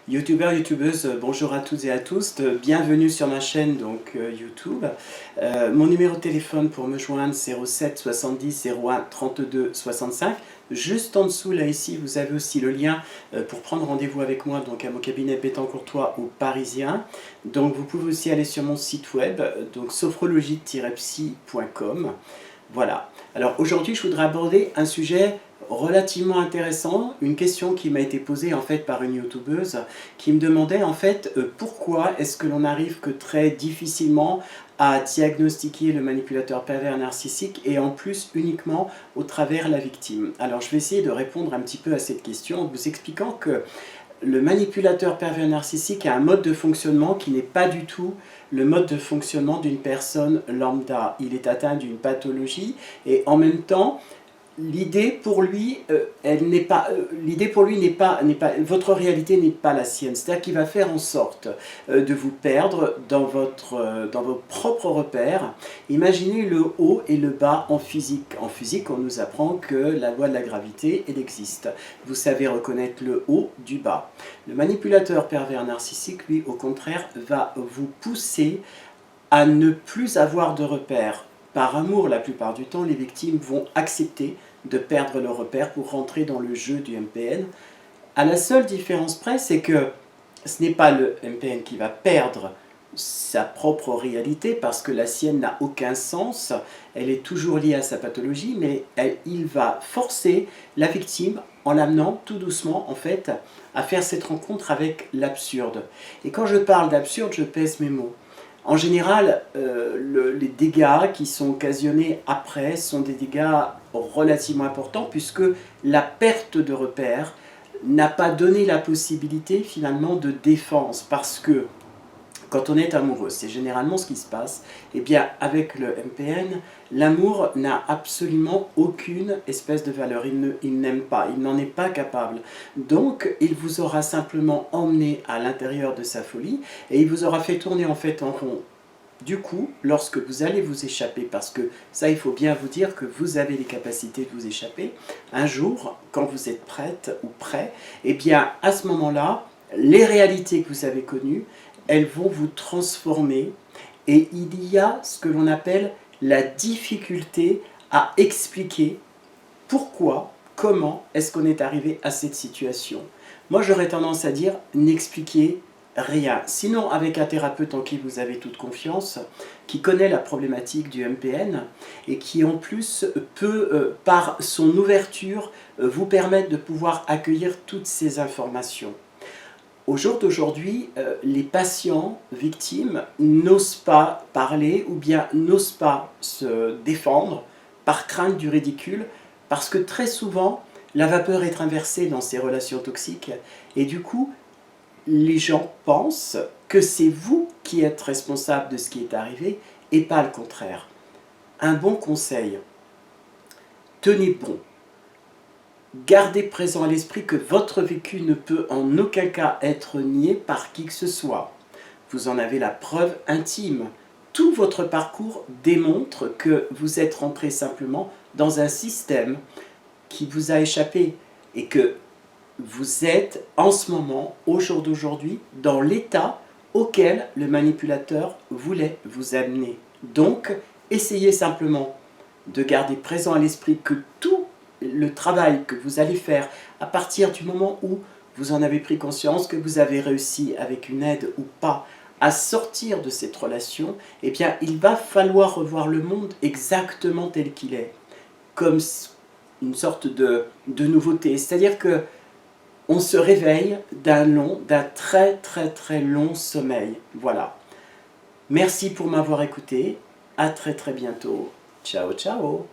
Youtubeurs, youtubeuses, bonjour à toutes et à tous, bienvenue sur ma chaîne YouTube. Mon numéro de téléphone pour me joindre 07 70 01 32 65. Juste en dessous là ici vous avez aussi le lien pour prendre rendez-vous avec moi à mon cabinet Béthencourtois au Parisien. Donc vous pouvez aussi aller sur mon site web, donc sophrologie-psy.com. Voilà. Alors aujourd'hui je voudrais aborder un sujet relativement intéressant, une question qui m'a été posée en fait par une youtubeuse qui me demandait en fait pourquoi est-ce que l'on arrive que très difficilement à diagnostiquer le manipulateur pervers narcissique et en plus uniquement au travers la victime. Alors je vais essayer de répondre un petit peu à cette question en vous expliquant que le manipulateur pervers narcissique a un mode de fonctionnement qui n'est pas du tout le mode de fonctionnement d'une personne lambda. Il est atteint d'une pathologie et en même temps, l'idée pour lui, votre réalité n'est pas la sienne. C'est-à-dire qu'il va faire en sorte de vous perdre dans vos propres repères. Imaginez le haut et le bas en physique. En physique, on nous apprend que la loi de la gravité, elle existe. Vous savez reconnaître le haut du bas. Le manipulateur pervers narcissique, lui, au contraire, va vous pousser à ne plus avoir de repères. Par amour, la plupart du temps, les victimes vont accepter de perdre leurs repères pour rentrer dans le jeu du MPN. À la seule différence près, c'est que ce n'est pas le MPN qui va perdre sa propre réalité parce que la sienne n'a aucun sens, elle est toujours liée à sa pathologie, mais il va forcer la victime en l'amenant tout doucement en fait à faire cette rencontre avec l'absurde. Et quand je parle d'absurde, je pèse mes mots. En général, les dégâts qui sont occasionnés après sont des dégâts relativement importants puisque la perte de repères n'a pas donné la possibilité finalement de défense parce que quand on est amoureux, c'est généralement ce qui se passe, et bien avec le MPN, l'amour n'a absolument aucune espèce de valeur, il n'aime pas, il n'en est pas capable. Donc il vous aura simplement emmené à l'intérieur de sa folie et il vous aura fait tourner en fait en rond. Du coup, lorsque vous allez vous échapper, parce que ça il faut bien vous dire que vous avez les capacités de vous échapper, un jour, quand vous êtes prête ou prêt, et bien à ce moment-là, les réalités que vous avez connues, elles vont vous transformer et il y a ce que l'on appelle la difficulté à expliquer pourquoi, comment est-ce qu'on est arrivé à cette situation. Moi j'aurais tendance à dire n'expliquez rien. Sinon avec un thérapeute en qui vous avez toute confiance, qui connaît la problématique du MPN et qui en plus peut par son ouverture vous permettre de pouvoir accueillir toutes ces informations. Au jour d'aujourd'hui, les patients victimes n'osent pas parler ou bien n'osent pas se défendre par crainte du ridicule parce que très souvent, la vapeur est inversée dans ces relations toxiques et du coup, les gens pensent que c'est vous qui êtes responsable de ce qui est arrivé et pas le contraire. Un bon conseil, tenez bon. Gardez présent à l'esprit que votre vécu ne peut en aucun cas être nié par qui que ce soit. Vous en avez la preuve intime. Tout votre parcours démontre que vous êtes rentré simplement dans un système qui vous a échappé et que vous êtes en ce moment, au jour d'aujourd'hui, dans l'état auquel le manipulateur voulait vous amener. Donc, essayez simplement de garder présent à l'esprit que tout le travail que vous allez faire à partir du moment où vous en avez pris conscience, que vous avez réussi avec une aide ou pas à sortir de cette relation, eh bien il va falloir revoir le monde exactement tel qu'il est, comme une sorte de nouveauté. C'est-à-dire que on se réveille d'un très long sommeil. Voilà. Merci pour m'avoir écouté. À très bientôt. Ciao, ciao.